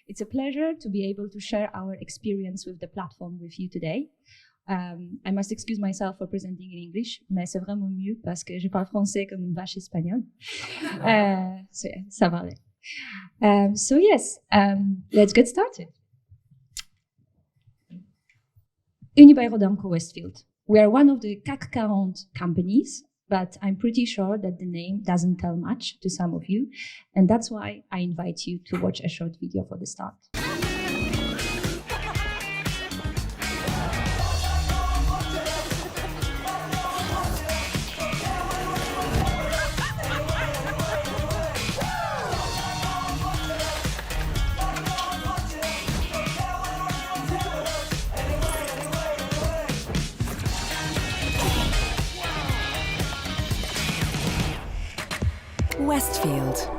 It's a pleasure to be able to share our experience with the platform with you today. I must excuse myself for presenting in English, mais c'est vraiment mieux parce que je parle français comme une vache espagnole. So yeah, ça va aller. So yes, let's get started. Unibail-Rodamco-Westfield. We are one of the CAC 40 companies, but I'm pretty sure that the name doesn't tell much to some of you, and that's why I invite you to watch a short video for the start. Westfield.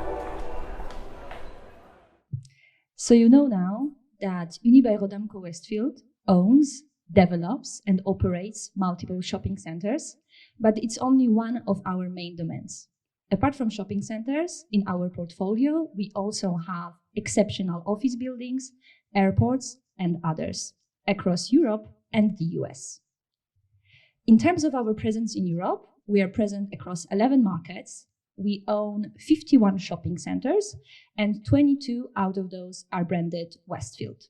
So you know now that Unibail-Rodamco-Westfield owns, develops, and operates multiple shopping centers, but it's only one of our main domains. Apart from shopping centers, in our portfolio, we also have exceptional office buildings, airports, and others across Europe and the US. In terms of our presence in Europe, we are present across 11 markets. We own 51 shopping centers, and 22 out of those are branded Westfield.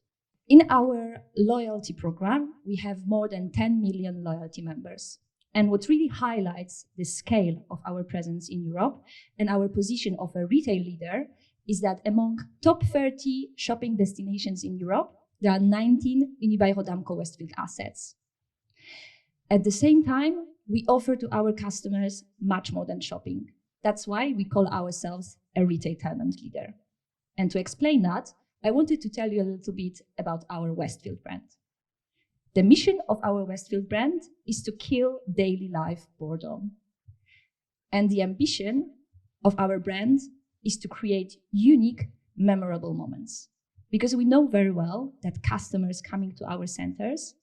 In our loyalty program, we have more than 10 million loyalty members. And what really highlights the scale of our presence in Europe and our position of a retail leader is that among top 30 shopping destinations in Europe, there are 19 Unibail-Rodamco-Westfield assets. At the same time, we offer to our customers much more than shopping. That's why we call ourselves a retail talent leader. And to explain that, I wanted to tell you a little bit about our Westfield brand. The mission of our Westfield brand is to kill daily life boredom. And the ambition of our brand is to create unique, memorable moments. Because we know very well that customers coming to our centers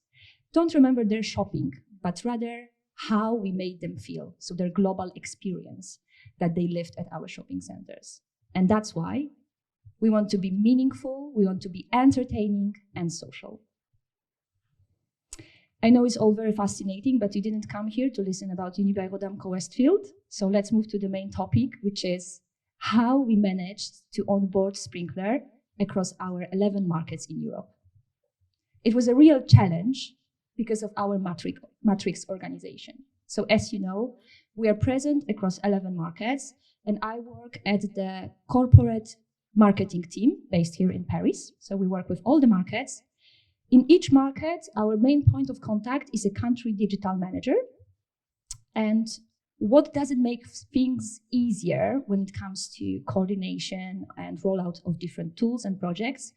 don't remember their shopping, but rather how we made them feel, so their global experience that they lived at our shopping centers. And that's why we want to be meaningful, we want to be entertaining and social. I know it's all very fascinating, but you didn't come here to listen about Unibail-Rodamco-Westfield. So let's move to the main topic, which is how we managed to onboard Sprinklr across our 11 markets in Europe. It was a real challenge because of our matrix organization. So as you know, we are present across 11 markets, and I work at the corporate marketing team based here in Paris. So we work with all the markets. In each market, our main point of contact is a country digital manager. And what doesn't make things easier when it comes to coordination and rollout of different tools and projects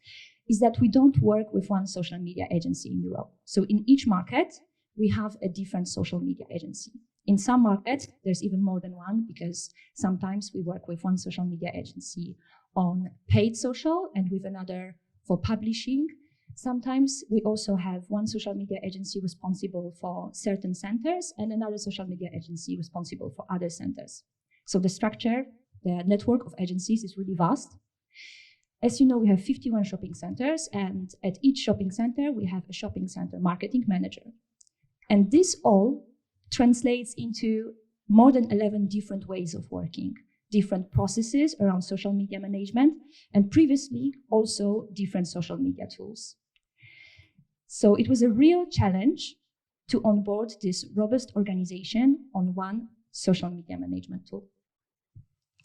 is that we don't work with one social media agency in Europe. So in each market, we have a different social media agency. In some markets, there's even more than one, because sometimes we work with one social media agency on paid social and with another for publishing. Sometimes we also have one social media agency responsible for certain centers and another social media agency responsible for other centers. So the structure, the network of agencies is really vast. As you know, we have 51 shopping centers, and at each shopping center, we have a shopping center marketing manager. And this all translates into more than 11 different ways of working, different processes around social media management, and previously also different social media tools. So it was a real challenge to onboard this robust organization on one social media management tool.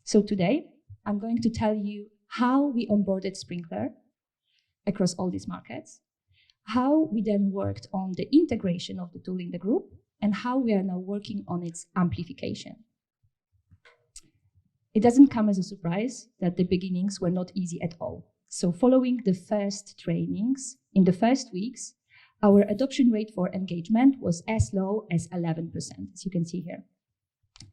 So today, I'm going to tell you how we onboarded Sprinklr across all these markets, how we then worked on the integration of the tool in the group, and how we are now working on its amplification. It doesn't come as a surprise that the beginnings were not easy at all. So following the first trainings, in the first weeks, our adoption rate for engagement was as low as 11%, as you can see here.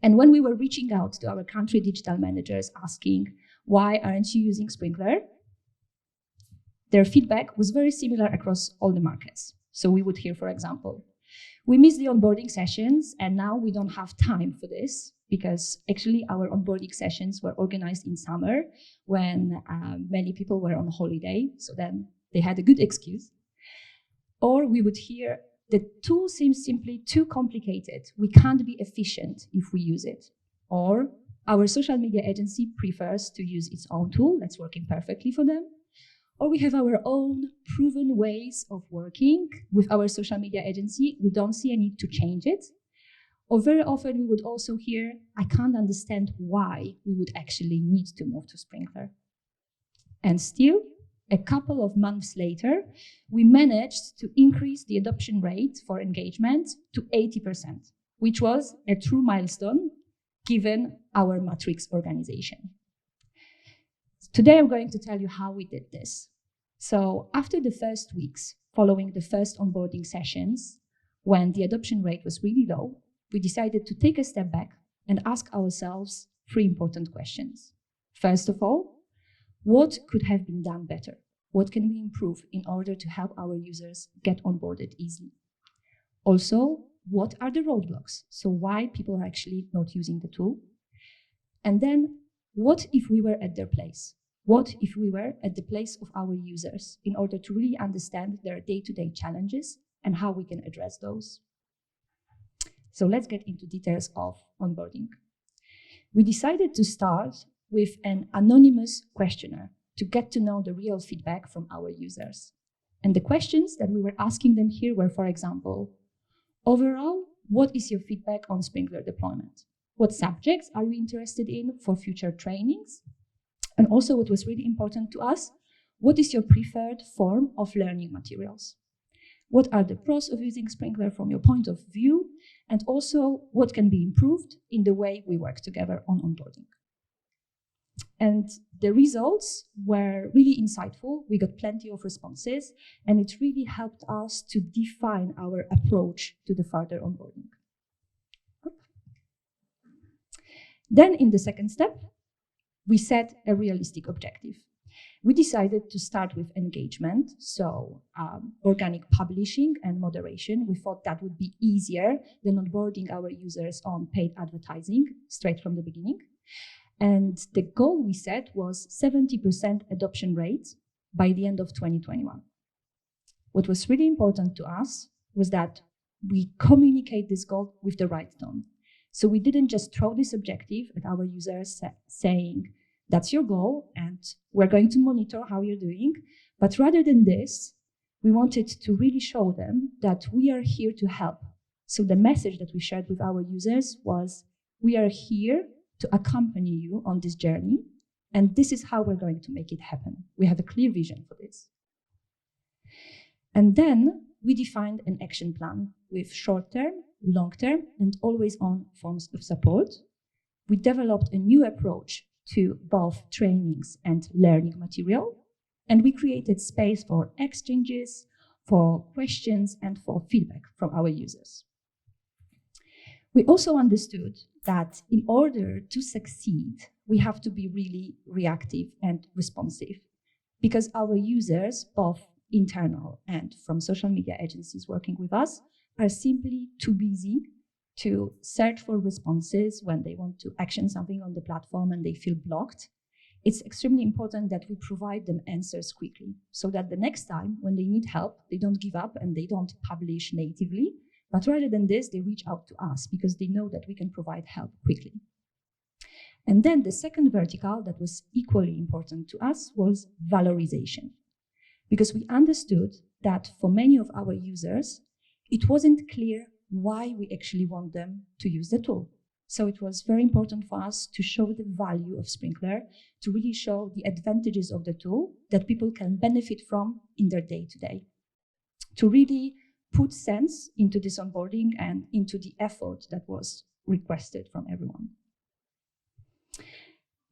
And when we were reaching out to our country digital managers asking, why aren't you using Sprinklr? Their feedback was very similar across all the markets. So we would hear, for example, we missed the onboarding sessions and now we don't have time for this because actually our onboarding sessions were organized in summer when many people were on holiday, so then they had a good excuse. Or we would hear, the tool seems simply too complicated. We can't be efficient if we use it. Or our social media agency prefers to use its own tool that's working perfectly for them. Or we have our own proven ways of working with our social media agency. We don't see a need to change it. Or very often we would also hear, I can't understand why we would actually need to move to Sprinklr. And still, a couple of months later, we managed to increase the adoption rate for engagement to 80%, which was a true milestone given our matrix organization. Today, I'm going to tell you how we did this. So after the first weeks following the first onboarding sessions, when the adoption rate was really low, we decided to take a step back and ask ourselves 3 important questions. First of all, what could have been done better? What can we improve in order to help our users get onboarded easily? Also, what are the roadblocks? So why people are actually not using the tool? And then, what if we were at their place? What if we were at the place of our users in order to really understand their day-to-day challenges and how we can address those? So let's get into details of onboarding. We decided to start with an anonymous questionnaire to get to know the real feedback from our users. And the questions that we were asking them here were, for example, overall, what is your feedback on Sprinklr deployment? What subjects are you interested in for future trainings? And also, what was really important to us, what is your preferred form of learning materials? What are the pros of using Sprinklr from your point of view? And also, what can be improved in the way we work together on onboarding? And the results were really insightful. We got plenty of responses, and it really helped us to define our approach to the further onboarding. Then in the second step, we set a realistic objective. We decided to start with engagement, so organic publishing and moderation. We thought that would be easier than onboarding our users on paid advertising straight from the beginning. And the goal we set was 70% adoption rate by the end of 2021. What was really important to us was that we communicate this goal with the right tone. So we didn't just throw this objective at our users saying, that's your goal, and we're going to monitor how you're doing. But rather than this, we wanted to really show them that we are here to help. So the message that we shared with our users was, we are here to accompany you on this journey, and this is how we're going to make it happen. We have a clear vision for this. And then we defined an action plan with short-term, long-term, and always-on forms of support. We developed a new approach to both trainings and learning material, and we created space for exchanges, for questions, and for feedback from our users. We also understood that in order to succeed, we have to be really reactive and responsive, because our users, both internal and from social media agencies working with us, are simply too busy to search for responses when they want to action something on the platform and they feel blocked. It's extremely important that we provide them answers quickly, so that the next time when they need help, they don't give up and they don't publish natively, but rather than this, they reach out to us because they know that we can provide help quickly. And then the second vertical that was equally important to us was valorization, because we understood that for many of our users, it wasn't clear why we actually want them to use the tool. So it was very important for us to show the value of Sprinklr, to really show the advantages of the tool that people can benefit from in their day-to-day, to really put sense into this onboarding and into the effort that was requested from everyone.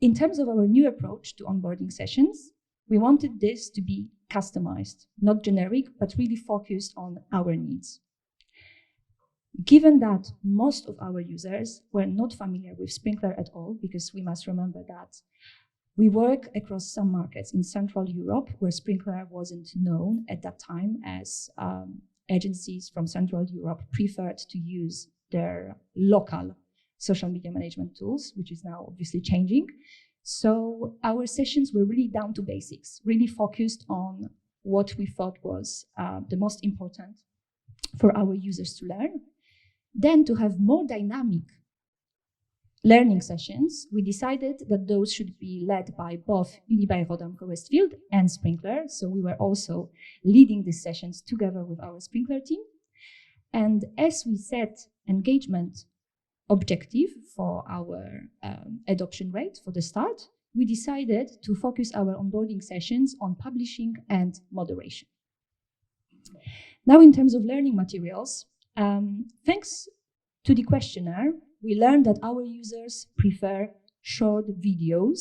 In terms of our new approach to onboarding sessions, we wanted this to be customized, not generic, but really focused on our needs. Given that most of our users were not familiar with Sprinklr at all, because we must remember that we work across some markets in Central Europe where Sprinklr wasn't known at that time, as agencies from Central Europe preferred to use their local social media management tools, which is now obviously changing. So our sessions were really down to basics, really focused on what we thought was the most important for our users to learn. Then, to have more dynamic learning sessions, we decided that those should be led by both Unibail-Rodamco-Westfield and Sprinklr. So we were also leading these sessions together with our Sprinklr team. And as we set engagement objective for our adoption rate for the start, we decided to focus our onboarding sessions on publishing and moderation. Now, in terms of learning materials, thanks to the questionnaire, we learned that our users prefer short video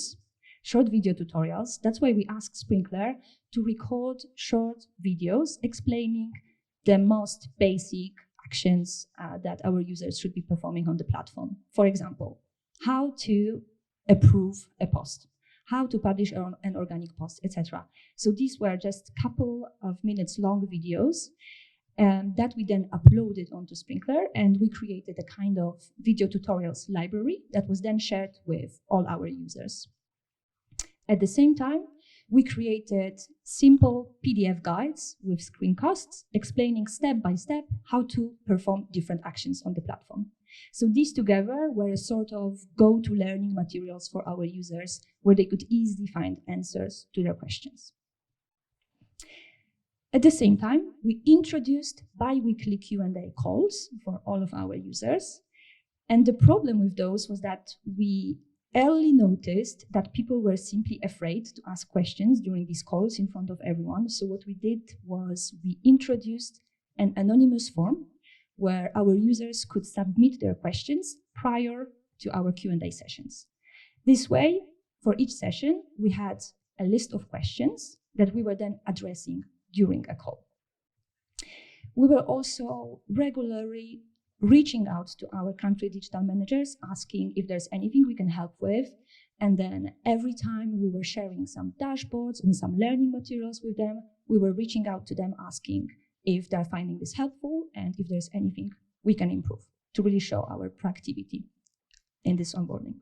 tutorials. That's why we asked Sprinklr to record short videos explaining the most basic actions that our users should be performing on the platform. For example, how to approve a post, how to publish an organic post, etc. So these were just a couple of minutes long videos that we then uploaded onto Sprinklr, and we created a kind of video tutorials library that was then shared with all our users. At the same time, we created simple PDF guides with screencasts explaining step by step how to perform different actions on the platform. So these together were a sort of go-to learning materials for our users where they could easily find answers to their questions. At the same time, we introduced bi-weekly Q&A calls for all of our users. And the problem with those was that we early noticed that people were simply afraid to ask questions during these calls in front of everyone. So what we did was we introduced an anonymous form where our users could submit their questions prior to our Q&A sessions. This way, for each session, we had a list of questions that we were then addressing during a call. We were also regularly reaching out to our country digital managers, asking if there's anything we can help with. And then every time we were sharing some dashboards and some learning materials with them, we were reaching out to them asking if they're finding this helpful and if there's anything we can improve to really show our proactivity in this onboarding.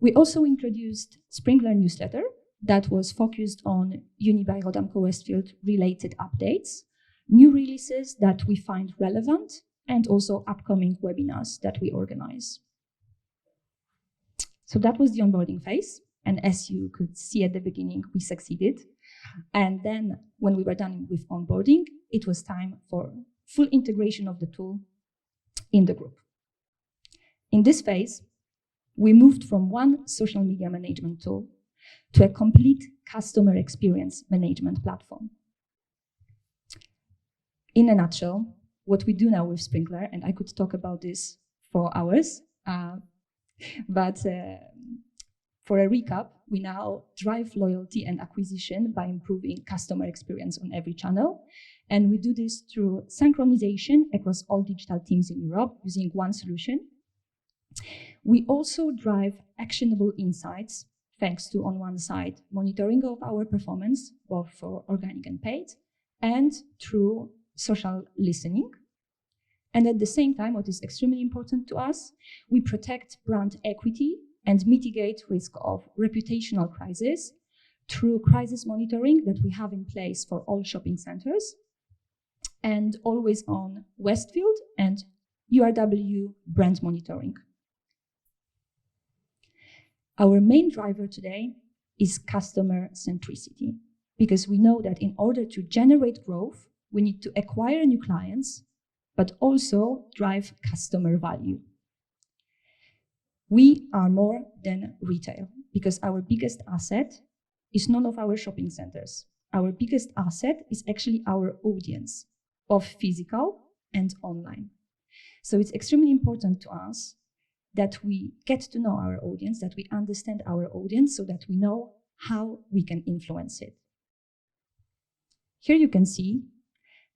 We also introduced Sprinklr newsletter that was focused on Unibail-Rodamco-Westfield related updates, new releases that we find relevant, and also upcoming webinars that we organize. So that was the onboarding phase. And as you could see at the beginning, we succeeded. And then when we were done with onboarding, it was time for full integration of the tool in the group. In this phase, we moved from one social media management tool to a complete customer experience management platform. In a nutshell, what we do now with Sprinklr, and I could talk about this for hours, but for a recap, we now drive loyalty and acquisition by improving customer experience on every channel. And we do this through synchronization across all digital teams in Europe using one solution. We also drive actionable insights thanks to, on one side, monitoring of our performance, both for organic and paid, and through social listening. And at the same time, what is extremely important to us, we protect brand equity and mitigate risk of reputational crisis through crisis monitoring that we have in place for all shopping centers, and always on Westfield and URW brand monitoring. Our main driver today is customer centricity, because we know that in order to generate growth, we need to acquire new clients, but also drive customer value. We are more than retail, because our biggest asset is none of our shopping centers. Our biggest asset is actually our audience, both physical and online. So it's extremely important to us that we get to know our audience, that we understand our audience so that we know how we can influence it. Here you can see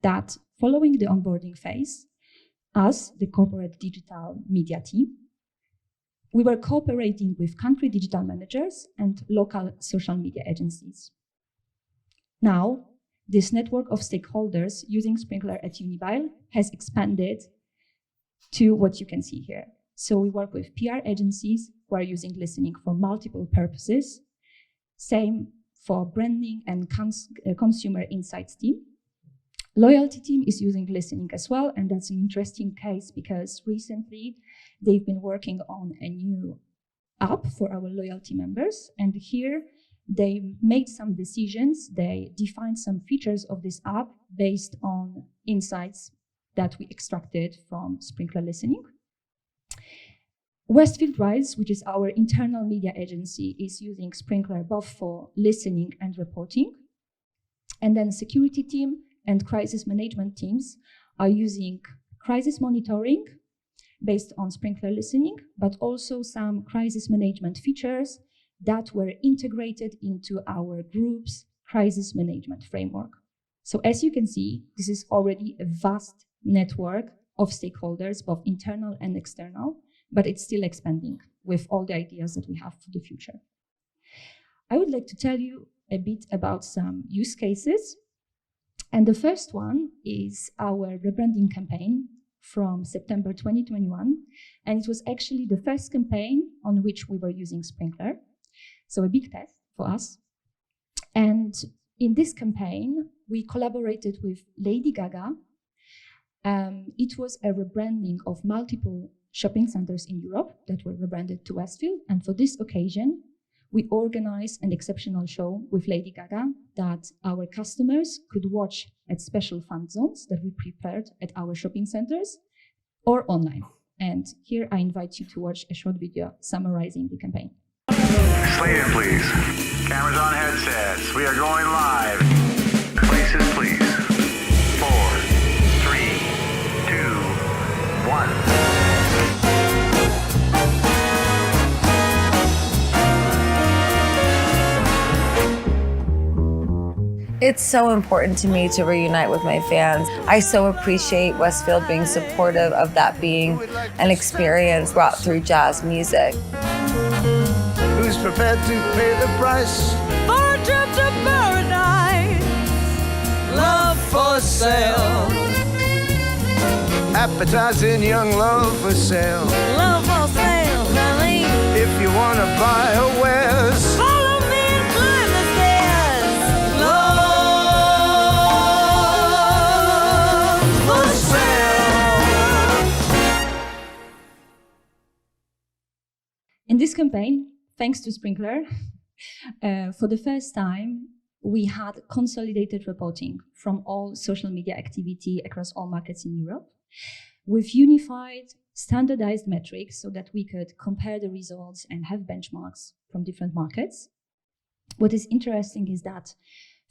that following the onboarding phase, us, the corporate digital media team, we were cooperating with country digital managers and local social media agencies. Now, this network of stakeholders using Sprinklr at Unibail has expanded to what you can see here. So we work with PR agencies who are using listening for multiple purposes. Same for branding and consumer insights team. Loyalty team is using listening as well, and that's an interesting case because recently they've been working on a new app for our loyalty members, and here they made some decisions. They defined some features of this app based on insights that we extracted from Sprinklr listening. Westfield Rise, which is our internal media agency, is using Sprinklr both for listening and reporting. And then security team and crisis management teams are using crisis monitoring based on Sprinklr listening, but also some crisis management features that were integrated into our group's crisis management framework. So as you can see, this is already a vast network of stakeholders, both internal and external, but it's still expanding with all the ideas that we have for the future. I would like to tell you a bit about some use cases. And the first one is our rebranding campaign from September 2021. And it was actually the first campaign on which we were using Sprinklr. So a big test for us. And in this campaign, we collaborated with Lady Gaga. It was a rebranding of multiple shopping centers in Europe that were rebranded to Westfield. And for this occasion, we organized an exceptional show with Lady Gaga that our customers could watch at special fan zones that we prepared at our shopping centers or online. And here I invite you to watch a short video summarizing the campaign. Slated, please. Cameras on headsets. We are going live. Places, please. 4, 3, 2, 1. It's so important to me to reunite with my fans. I so appreciate Westfield being supportive of that being an experience brought through jazz music. Who's prepared to pay the price for a trip to paradise? Love for sale. Appetizing young love for sale. Love for sale, darling. If you wanna buy her wares, Follow me and climb the stairs. love for sale. In this campaign, thanks to Sprinklr, for the first time, we had consolidated reporting from all social media activity across all markets in Europe with unified, standardized metrics so that we could compare the results and have benchmarks from different markets. What is interesting is that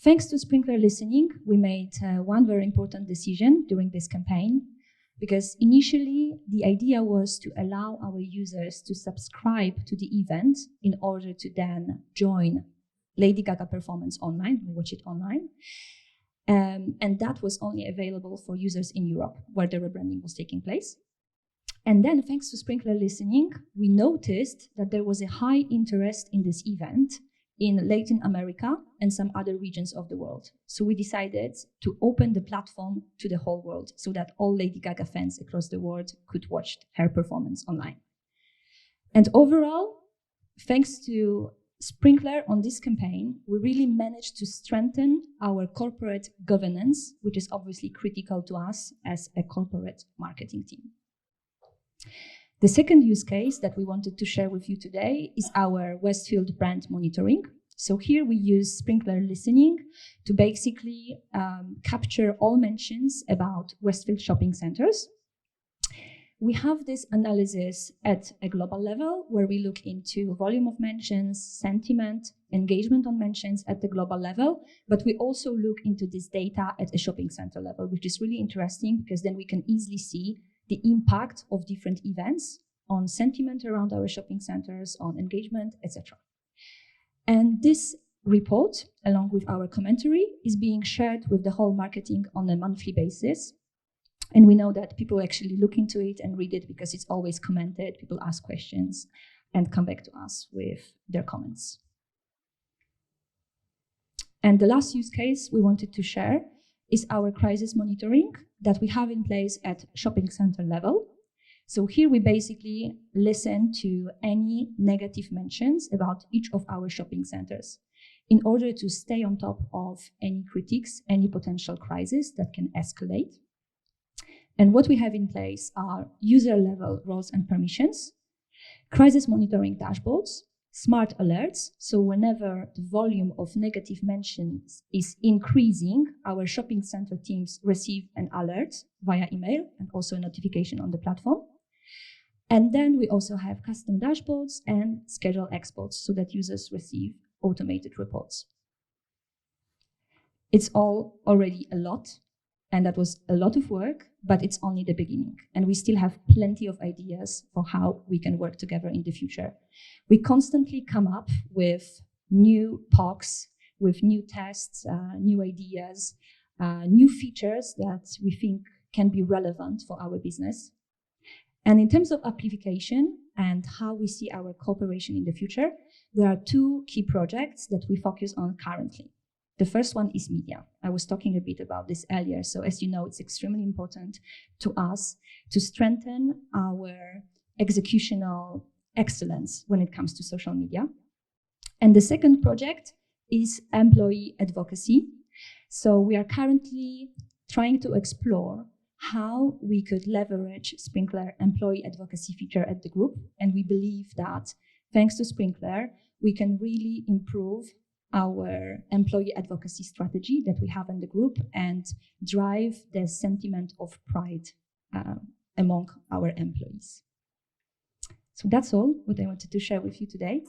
thanks to Sprinklr listening, we made one very important decision during this campaign, because initially the idea was to allow our users to subscribe to the event in order to then join Lady Gaga performance online, watch it online. And that was only available for users in Europe, where the rebranding was taking place. And then, thanks to Sprinklr listening, we noticed that there was a high interest in this event in Latin America and some other regions of the world. So we decided to open the platform to the whole world so that all Lady Gaga fans across the world could watch her performance online. And overall, thanks to Sprinklr on this campaign, we really managed to strengthen our corporate governance, which is obviously critical to us as a corporate marketing team. The second use case that we wanted to share with you today is our Westfield brand monitoring. So here we use Sprinklr listening to basically capture all mentions about Westfield shopping centers. We have this analysis at a global level where we look into volume of mentions, sentiment, engagement on mentions at the global level, but we also look into this data at a shopping center level, which is really interesting because then we can easily see the impact of different events on sentiment around our shopping centers, on engagement, etc. And this report, along with our commentary, is being shared with the whole marketing on a monthly basis. And we know that people actually look into it and read it because it's always commented, people ask questions and come back to us with their comments. And the last use case we wanted to share is our crisis monitoring that we have in place at shopping center level. So here we basically listen to any negative mentions about each of our shopping centers in order to stay on top of any critiques, any potential crisis that can escalate. And what we have in place are user-level roles and permissions, crisis monitoring dashboards, smart alerts. So whenever the volume of negative mentions is increasing, our shopping center teams receive an alert via email and also a notification on the platform. And then we also have custom dashboards and schedule exports so that users receive automated reports. It's all already a lot, and that was a lot of work, but it's only the beginning. And we still have plenty of ideas for how we can work together in the future. We constantly come up with new POCs, with new tests, new ideas, new features that we think can be relevant for our business. And in terms of amplification and how we see our cooperation in the future, there are two key projects that we focus on currently. The first one is media. I was talking a bit about this earlier. So as you know, it's extremely important to us to strengthen our executional excellence when it comes to social media. And the second project is employee advocacy. So we are currently trying to explore how we could leverage Sprinklr employee advocacy feature at the group. And we believe that thanks to Sprinklr, we can really improve our employee advocacy strategy that we have in the group and drive the sentiment of pride among our employees. So that's all what I wanted to share with you today.